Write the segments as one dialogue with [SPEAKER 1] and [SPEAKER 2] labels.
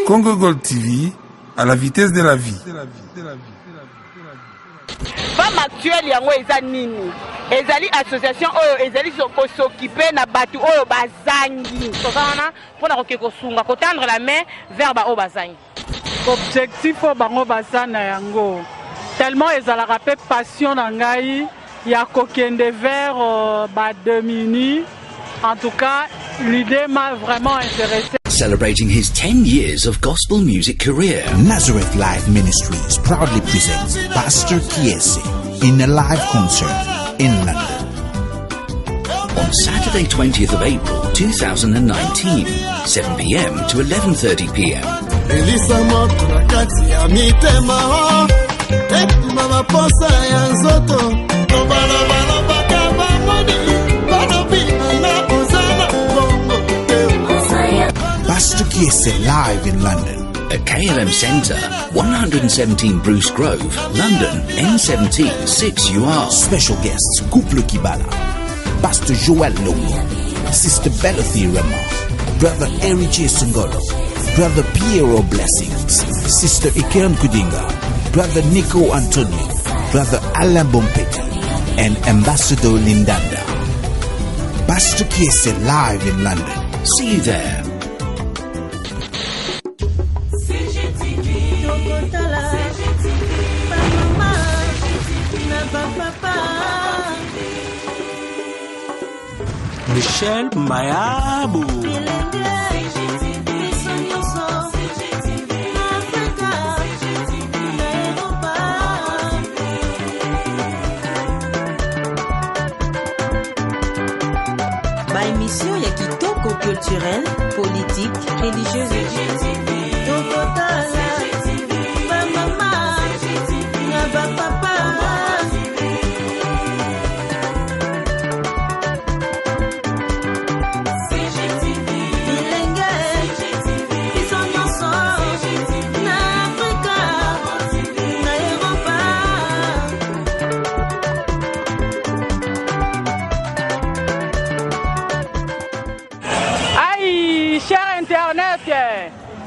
[SPEAKER 1] Congo Gold TV, à la vitesse de la vie.
[SPEAKER 2] Femme actuelle yango eza nini? Ezali association oyo ezali s'occuper na batu oyo bazangi. Tokana pona kokeko sunga ko tendre la main vers ba oyo bazangi.
[SPEAKER 3] Objectif o bango bazana yango. Tellement ezalaka pe passion na ngai ya kokende vers ba demini. En tout cas, l'idée m'a vraiment intéressé.
[SPEAKER 4] Celebrating his 10 years of gospel music career,
[SPEAKER 5] Nazareth Life Ministries proudly presents Pastor Kiese in a live concert in London.
[SPEAKER 4] On Saturday 20th of April 2019, 7 p.m. to 11:30 p.m.
[SPEAKER 5] Pastor Kiese live in London.
[SPEAKER 4] At KLM Centre, 117 Bruce Grove, London, N17 6UR.
[SPEAKER 5] Special guests Couple Kibala, Pastor Joel Longo, Sister Belothi Rama, Brother Eriche Singolo, Brother Piero Blessings, Sister Ikern Kudinga, Brother Nico Antonio, Brother Alain Bompeti, and Ambassador Lindanda. Pastor Kiese live in London.
[SPEAKER 4] See you there.
[SPEAKER 6] Michel Mayabou.
[SPEAKER 7] Ba émission ya kitoko culturel, politique, religieuse et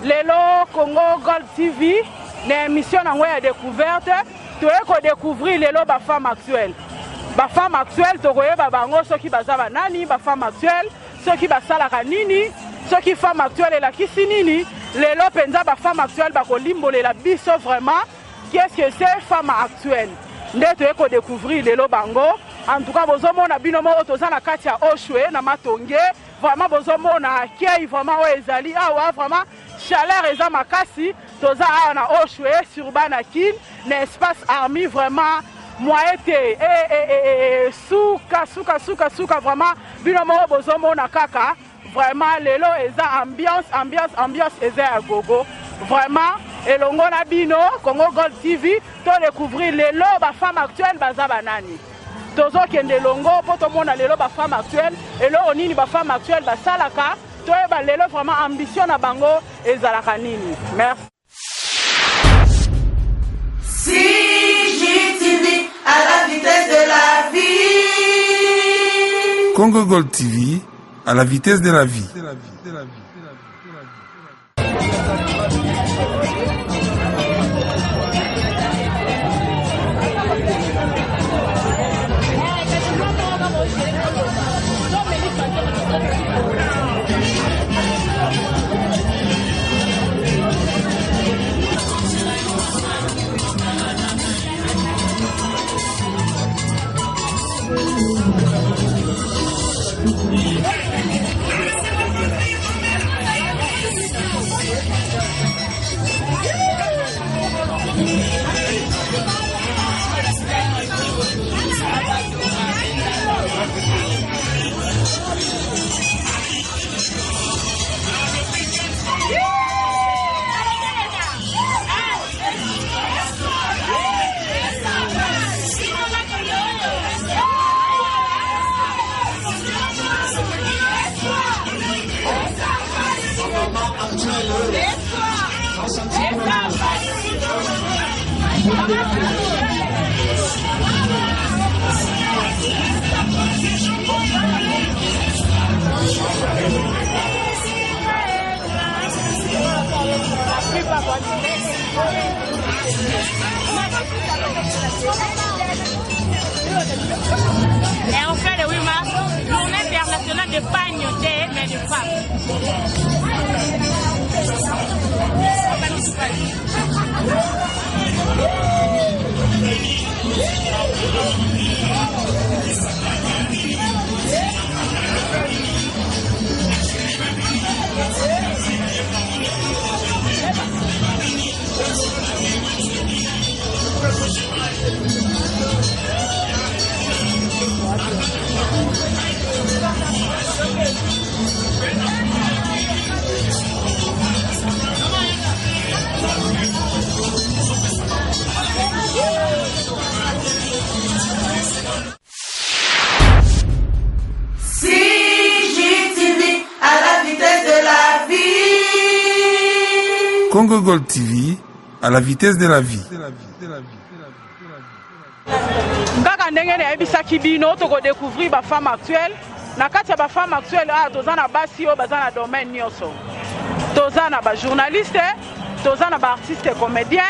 [SPEAKER 3] Lelo Congo Gold TV, l'émission à découverte, tu es découvrir lelo ba femme actuelle. Ba femme actuelle, tu vois ba bango ceux qui bazaba nani, ba femme actuelle, ceux qui basala kanini, ceux qui femme actuelle et la kisinini, lelo penza ba femme actuelle ba kolimbo la biso vraiment. Qu'est-ce que c'est femme actuelle? Nde tu es découvrir lelo bango. En tout cas, vous avez binomo otozana katia oshwe na matonge. Vraiment, vous avez accueil vraiment ezali awa vraiment chaleur eza makasi toza na oshwe sur banakin l'espace army vraiment moyete suka vraiment binomo bozomo na kaka vraiment lelo eza ambiance eza ya gogo vraiment elongo na bino Congo Gold TV to découvrir lelo ba femme actuelle baza banani tozo kende longo po to mona lelo ba femme actuelle elo onini ba femme actuelle ba salaka to ba lelo vraiment ambition na bango ezalaka nini. Merci.
[SPEAKER 8] CGTV à la vitesse de la vie.
[SPEAKER 1] Congo Gold TV, à la vitesse de la vie.
[SPEAKER 2] de pagne mais de femmes.
[SPEAKER 8] CGTV à la vitesse de la vie.
[SPEAKER 1] Congo Gold TV à la vitesse de la vie.
[SPEAKER 3] Ngaka ndenge na ebisaki bino to ko découvrir ba femme actuelle na kati ya ba femme actuelle tozana basi o bazana domaine nyonso tozana ba journaliste tozana ba artiste comédien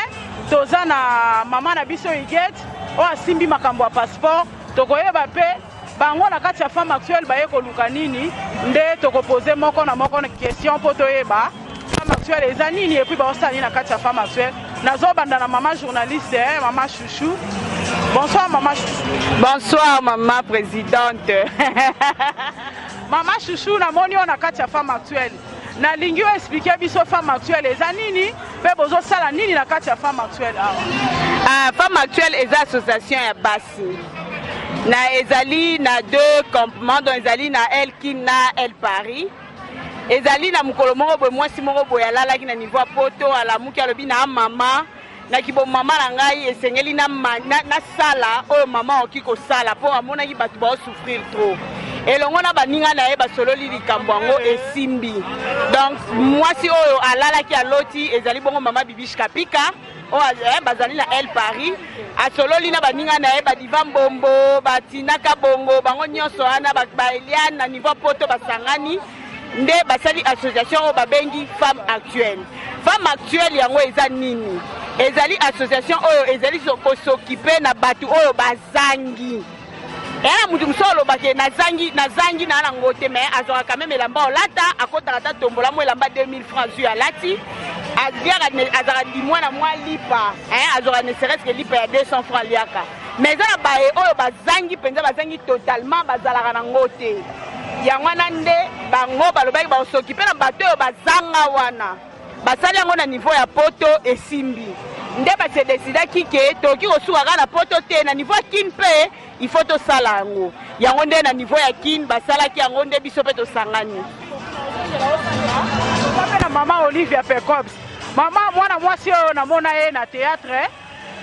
[SPEAKER 3] tozana mama na biso Iget o asimbi makambo ya passeport to koyeba pe bango na kati ya femme actuelle baye koluka nini nde to ko poser moko na question po toyeba femme actuelle eza nini et puis ba osali na kati ya femme actuelle nazo banda na mama journaliste mama Chouchou. Bonsoir maman Chouchou.
[SPEAKER 2] Bonsoir maman présidente.
[SPEAKER 3] Maman Chouchou na moni on a kati ya femme actuelle. Na lingi o expliquer biso femme actuelle eza nini pe bozo sala nini na kati ya femme actuelle
[SPEAKER 2] femme actuelle eza association ya basi. Na ezali na deux campements donc ezali na Elkin na El Paris. Ezali na mukolo moko boy mwasi moko boy alala ki na niveau ya poto ala muki alobi na mama na kibo mama na ngai esengeli na sala oyo mama oki ko sala po amona ki batu ba souffrir trop elongo na baninga na ye basololi likambo yango esimbi donc mwasi oyo alala ki aloti ezali bongo mama Bibish Kapika o bazali na El Paris asololi na baninga na ye badiva mbombo batinaka bongo bango nyonso ana ba Eliane na niveau poto basangani nde basali association o babengi femme actuelle. Femme actuelle yango eza nini? Ezali association oyo ezali s'occuper na batu oyo bazangi. Era mutu musolo bake na zangi na ngote mais azora quand même elamba olata akota ta tombola mo elamba 2000 francs zu alati. Azira azara di mwana mwa lipa. Azora ne serait-ce que lipa ya 200 francs liaka. Mais za ba oyo bazangi penza bazangi totalement bazala na ngote. Yango nande bango balobaki ba s'occuper na bato oyo bazanga wana. Basali yango na niveau ya poto esimbi. Nde ba se décidaki ke toki kosuka na poto te na niveau ya kin pe il faut to sala yango. Yango nde na niveau ya kin basalaki yango nde biso pe to sangani.
[SPEAKER 3] Na mama Olivia Pecobs. Mama mwana mwasi oyo na mona ye na théâtre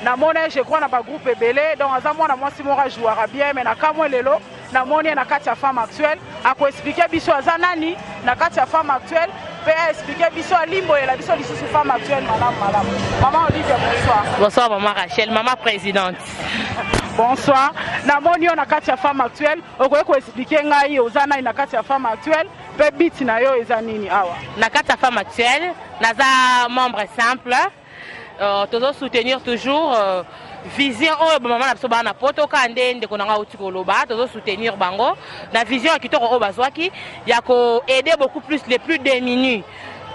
[SPEAKER 3] na mona je crois na ba groupe ebele donc aza mwana mwasi moko jouera bien mais na kamwe lelo na moni na kati ya femme actuelle ako expliquer biso aza nani na kati ya femme actuelle pe expliquer biso limbo et la biso lisusu femme actuelle madame. Maman Olivia bonsoir.
[SPEAKER 2] Bonsoir maman Rachel, maman présidente.
[SPEAKER 3] Bonsoir. Na moni na kati ya femme actuelle okoye ko expliquer ngai oza nani na kati ya femme actuelle pe bit na yo eza nini awa.
[SPEAKER 2] Na kati ya femme actuelle naza membre simple toujours soutenir toujours vision oyo maman na biso bana poto kande ndeko nanga uti koloba toujours soutenir bango na vision kitoko oyo bazwaki ya ko aider beaucoup plus les plus démunis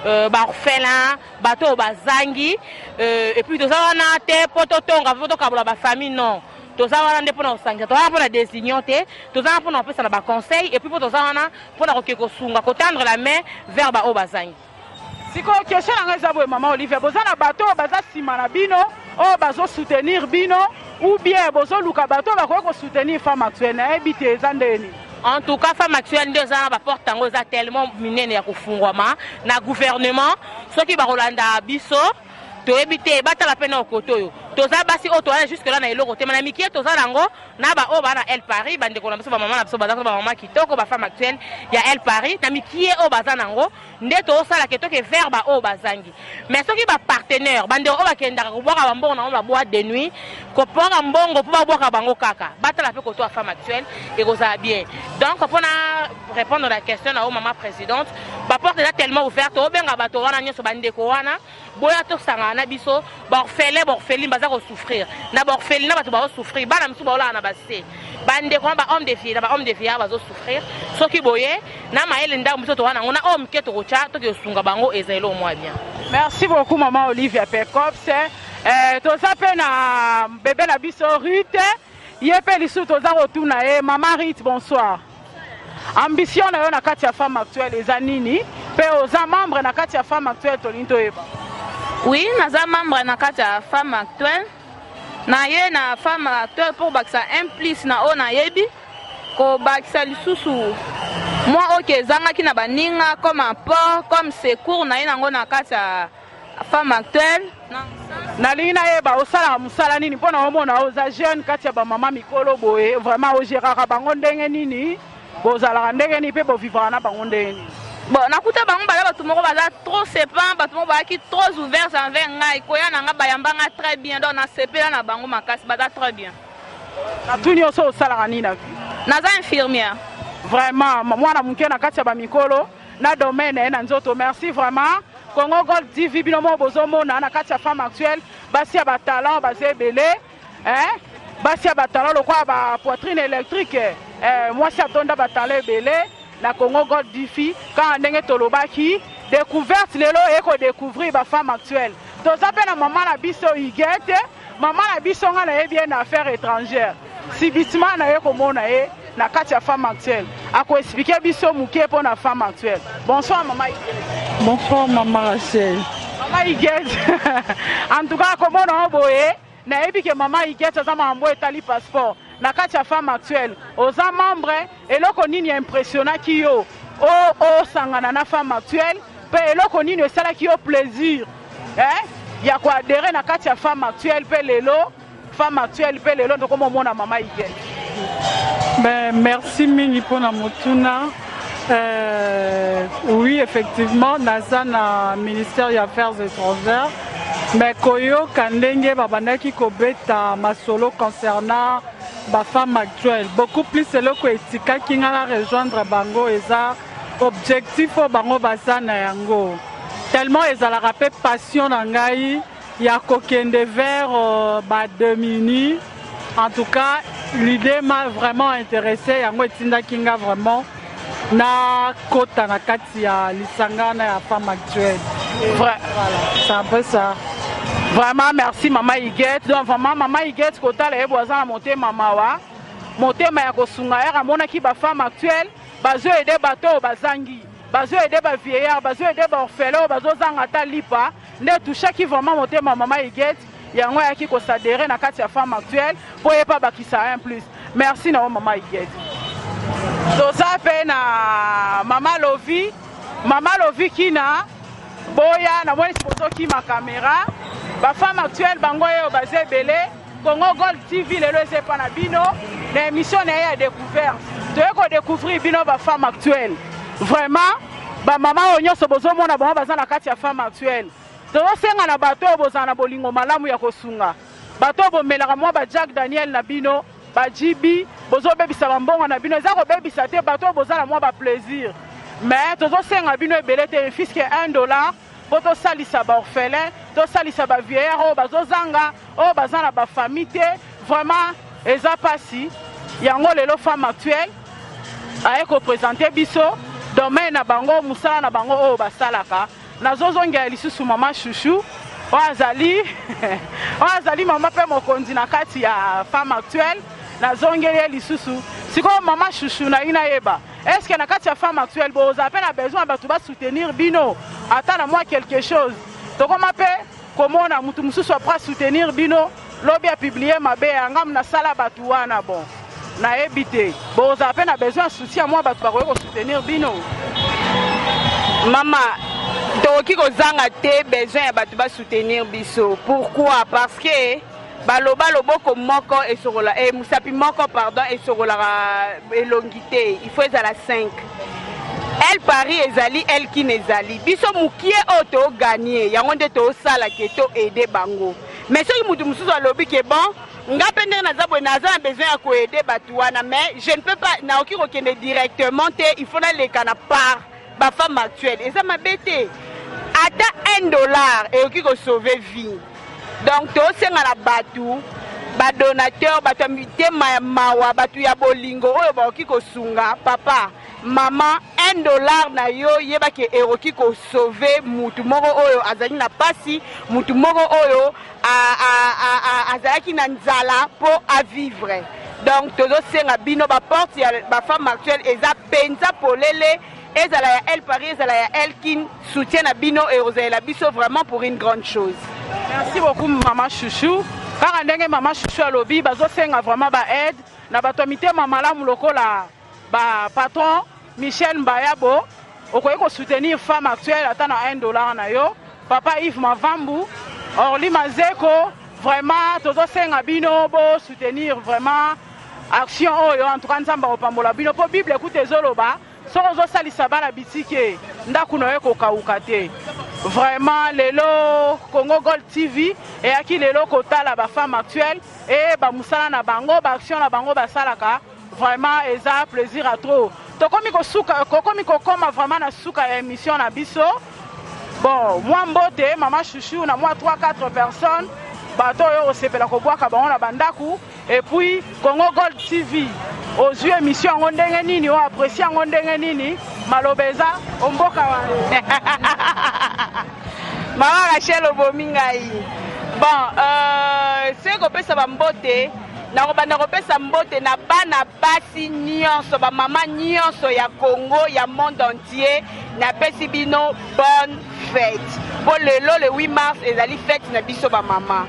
[SPEAKER 2] ba orphelin bato bazangi et puis toza wana te poto tonga poto kabola ba famille non toza wana nde pona osangisa toza pona décision te toza pona opesa na ba conseil et puis toza wana pona kokeko sunga ko tendre la main vers ba oyo bazangi.
[SPEAKER 3] Siko question na ngeza boye maman Olivier bozana bato baza sima na bino o bazo soutenir bino ou bien bozo luka bato ba ko soutenir femme actuelle na ebite ezandeni.
[SPEAKER 2] En tout cas femme actuelle nde za ba porte ngo za tellement minene ya kufungwama na gouvernement soki ba Rolanda biso to ebite batala pena okotoyo toza basi o toana jusque là na eloko te manamiki toza nango na ba o bana El Paris bande ko na biso ba mama na biso ba mama kitoko ba femme actuelle ya El Paris na mikie o baza nango nde to sala ke toke vers ba o bazangi mais soki ba partenaire bande o ba kenda ko boka ba mbongo na ba boîte de nuit ko boka mbongo po ba boka bango kaka batala pe ko to femme actuelle et ko za bien donc pour répondre à la question na o mama présidente ba porte est tellement ouverte o benga bato wana nyoso bande ko wana boya to sanga na biso ba orphelin baza ko souffrir na ba orphelin na bato ba souffrir bana msu ba ola na base bande ko ba homme de fille na ba homme de fille ba zo souffrir soki boye na mayele ndako biso towana ngona o mketo kocha to ke sunga bango ezelo moi bien.
[SPEAKER 3] Merci beaucoup maman Olivia Pekops. Toza pe na bébé na biso Ruth. Yepe lisu toza rotuna maman Ruth bonsoir. Ambition na yo na kati ya femme actuelle eza nini? Pe oza membre na kati ya femme actuelle tolinto eba.
[SPEAKER 9] Oui, naza membre na kati ya femme actuelle. Na ye na femme actuelle pour bakisa implice na o na yebi ko bakisa lisusu. Moi ok zangaki na baninga comme apport comme secours na ye nango na kati ya femme actuelle.
[SPEAKER 3] Nalingi na yeba osala musala nini mpona omona oza jeune kati ya bamama mikolo boye vraiment ogéraka bango ndenge nini bozalaka ndenge nini mpe bovivaka na bango ndenge nini.
[SPEAKER 9] Bon, nakuta bango bala bato moko baza trop sepant, bato moko bazaki trop ouvert envers ngai koya na nga bayambanga très bien donc na sepela na bango makasi baza très bien.
[SPEAKER 3] Natuni oso osalaka nini na
[SPEAKER 9] naza infirmière.
[SPEAKER 3] Vraiment mwana moke na kati ya bamikolo na domaine na nzoto. Merci vraiment. Congo Gold TV bino mo bozomona na kati ya femme actuelle basi ya batalent baza ebele basi ya batalent lokwa ba poitrine électrique mwasi atonda batalent ebele na Congo Gold TV quand ndenge tolobaki découverte lelo eko découvrir ba femme actuelle. Toza pe na maman na biso Igete, maman na biso nga na ye bien affaires étrangères. Si bitima na ye komona ye na kati ya femme actuelle. Ako expliquer biso mukie pour na femme actuelle. Bonsoir maman Igete.
[SPEAKER 10] Bonsoir maman Rachel.
[SPEAKER 3] Maman Igete. En tout cas comment on boye na yebi ke maman Igete za mambo etali passeport na kati ya femme actuelle. Oza membre eloko nini impressionnaki yo o sangana na femme actuelle pe eloko nini esalaki yo plaisir ya ko adhérer na kati ya femme actuelle pe lelo femme actuelle pe lelo ndoko mona maman Igete.
[SPEAKER 10] Ben merci mingi pona motuna. Oui, effectivement, naza na ministère des Affaires étrangères. Mais koyo kandenge babandaki kobeta masolo concernant ba femme actuelle. Beaucoup plus c'est le ko etika kinga rejoindre bango eza objectif o bango basana yango. Tellement ezala rappel passion na ngai ya kokende vers ba Domini. En tout cas, l'idée m'a vraiment intéressé yango etinda kinga vraiment na kota na kati ya lisanga na femme actuelle.
[SPEAKER 3] Voilà,
[SPEAKER 10] c'est un peu ça.
[SPEAKER 3] Vraiment merci maman Igete. Donc vraiment maman Igete kota la eboza na monter mama wa. Monter ma ya kosunga ya mona ki ba femme actuelle, bazo aider bato bazangi, bazo aider ba vieillard, bazo aider ba orphelin, bazo zanga ta lipa. Ne toucha ki vraiment monter maman Igete. Yango ya ki ko s'adhérer na kati ya femme actuelle pour y pas bakisa un plus. Merci na maman Igete. Toza pe na Mama Lovi kina boya na mwesi bozo ki ma caméra ba femme actuelle bango yo bazé belé Congo Gold TV lelo esepa na bino na émission na ya découverte to découvrir bino ba femme actuelle vraiment ba mama onyoso bozo mona bango baza na kati ya femme actuelle to senga na bato boza na bolingo malamu ya kosunga bato bomelaka mwa ba Jack Daniel na bino ba Jibi bozo bebisa bambongo na bino za ko bebisa te bato boza na mwa ba plaisir mais tozo senga bino ebele te fiske $1 poto salisa ba orphelin to salisa ba vieillard o bazo zanga o bazana ba famille te vraiment eza pasi yango lelo femme actuelle aye ko présenter biso domaine na bango musala na bango o basalaka nazozonga lisusu mama chouchou o azali mama pe mokonzi na kati ya femme actuelle nazongeli lisusu siko mama chouchou na ina yeba est-ce que na kati ya femme actuelle boza pe na besoin ba tuba soutenir bino attends moi quelque chose to koma pe komona mutu mususu après soutenir bino lobi a publier mabe ngam na sala batu wana bon na ebité boza pe na besoin soutien moi batu ba ko soutenir bino
[SPEAKER 2] mama toki ko zanga te besoin ya batu ba soutenir biso. Pourquoi? Parce que baloba loboko moko esorola musapi moko pardon esorola elongité il faut ezala 5 elle Paris ezali elle qui nezali biso mukie auto gagner yango nde to sala ke to aider bango mais soki mutu mususu alobi ke bon nga pende na zabwe na za besoin ya ko aider batu wana mais je ne peux pas na oki ko kende directement te il faut na leka na part ba femme actuelle eza mabete ata $1 et oki ko sauver vie. Donc to senga na batu ba donateur batu mitema mawa batu ya bolingo oyo ba oki ko sunga papa maman $1 na yo yeba ke eroki ko sauver mutu moko oyo azali na pasi mutu moko oyo azalaki na nzala po a vivre. Donc tozo senga bino ba porte ya ba femme actuelle eza penza polele ezala ya El Paris ezala ya Elkin soutient à bino et Rosalie biso vraiment pour une grande chose.
[SPEAKER 3] Merci beaucoup maman Chouchou. Car ndenge maman Chouchou alobi bazo senga vraiment ba aide na bato mité mama la lokola ba patron Michel Mbayabo okoki ko soutenir femme actuelle ata na $1 na yo papa Yves Mavambu Orly Mazeko vraiment tozo senga bino bo soutenir vraiment action oyo en tout cas nzamba opambola bino po Bible écoute ezoloba soko zo salisa bana bitike ndaku na yo ko kauka te. Vraiment lelo Congo Gold TV et aki lelo kotala ba femme actuelle et ba musala na bango ba action na bango ba salaka vraiment eza plaisir à trop. Tokomi ko suka kokomi ko koma vraiment na suka ya émission na biso. Bon, moi mbote maman Chouchou na moi 3-4 personnes bato yo sepela ko boaka bango na bandaku et puis Congo Gold TV aux yeux émission ngo ndenge nini o apprécier ngo ndenge nini malobeza omboka wale.
[SPEAKER 2] Maman Rachel Obomingai. Bon, c'est ko pesa ba mbote na robanda ko pesa mbote na bana basi nyonso ba mama nyonso ya Congo ya monde entier na pesi bino bonne fête. Pour le 8 mars ezali fête na biso ba mama.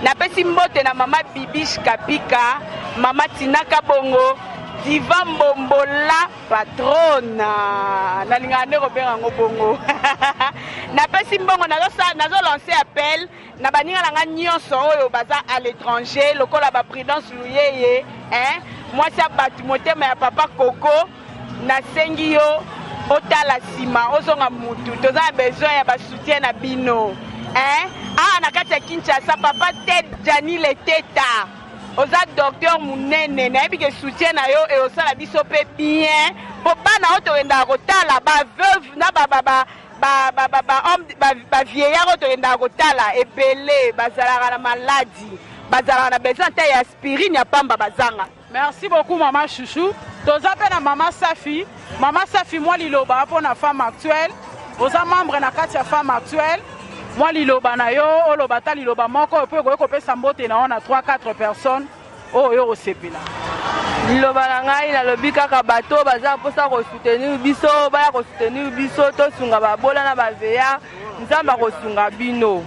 [SPEAKER 2] Na pesi mbote na mama Bibish Kapika, mama Tinaka Bongo, Diva Mbombola patrona. Na lingane Robert ngo bongo. Na pesi mbongo nazo lancer appel na baninga langa nyonso oyo baza à l'étranger, lokola ba Prudence Luyeye, hein? Moi ça batu motema ya papa Coco na sengi yo otala sima ozonga mutu. Toza besoin ya ba soutien na bino. Hein? Ah, na kati ya Kinshasa papa Ted Jani le teta. Oza docteur munene na yebi ke soutien na yo et osala biso pe bien. Po bana oto enda kotala ba veuve na ba vieillard oto enda kotala ebele bazalaka na maladie. Bazalaka na besoin ta ya aspirine ya pamba bazanga.
[SPEAKER 3] Merci beaucoup maman Chouchou. Toza pe na maman Safi. Maman Safi moi liloba po na femme actuelle. Oza membre na kati ya femme actuelle. Moi liloba na yo oloba ta liloba moko pe ko pesa mbote na on a 3-4 personnes oyo osepela.
[SPEAKER 11] Liloba na ngai na lobi kaka bato baza posa ko soutenir biso ba ko soutenir biso to sunga ba bola na ba veya nzamba ko sunga bino.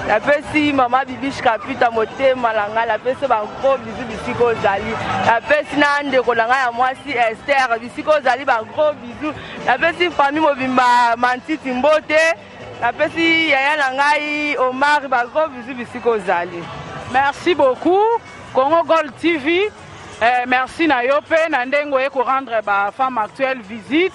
[SPEAKER 11] La pesi mama Bibish Kapita motema langa la pesi ba gros bisous bisiko zali. La pesi na ndeko langa ya mwasi Esther bisiko zali ba gros bisous. La pesi famille mobimba Mantiti Mbote. La pesi yaya nangai Omar Bago bisu bisiko zali.
[SPEAKER 3] Merci beaucoup Congo Gold TV. Merci na yope na ndengo eko rendre ba femme actuelle visite.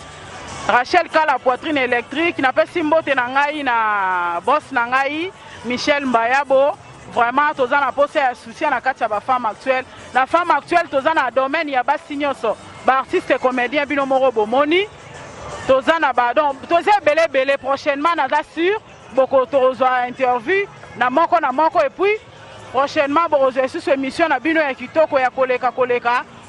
[SPEAKER 3] Rachel Kala poitrine électrique na pesi mbote nangai na boss nangai Michel Mbayabo. Vraiment toza na pose ya soutien na kati ya ba femme actuelle. Na femme actuelle toza na domaine ya basi nyonso. Ba artiste comédien bino moro bomoni. Tozana badon, toze belé prochainement naza sûr boko tozwa interview na moko et puis prochainement borozo sur émission na bino ya kitoko ya koleka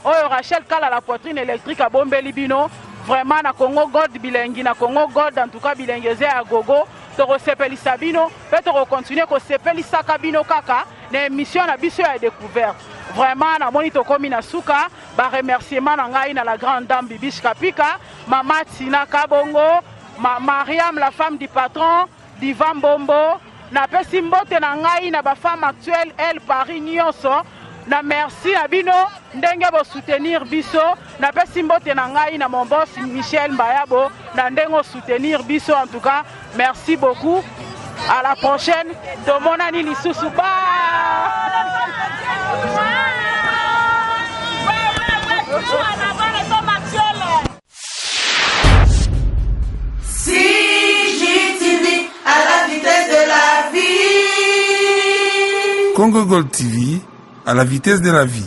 [SPEAKER 3] oyo Rachel Kala la poitrine électrique à bombeli bino vraiment na Congo Gold bilengi na Congo Gold en tout cas bilengeze à gogo to sepelisa bino pe to continuer ko sepelisa kabino kaka na émission na biso ya découverte. Vraiment na moni to komi na suka ba remerciement na ngai na la grande dame Bibish Kapika, mama Tina Kabongo, Mariam la femme du patron, Diva Mbombo, na pesi mbote na ngai na ba femme actuelle El Paris nyonso. Na merci na bino ndenge bo soutenir biso na pesi mbote na ngai na mon boss Michel Mbayabo na ndengo soutenir biso en tout cas merci beaucoup. À la prochaine. Tomonani lisusu ba.
[SPEAKER 8] CGTV à la vitesse de la vie.
[SPEAKER 1] Congo Gold TV à la vitesse de la vie.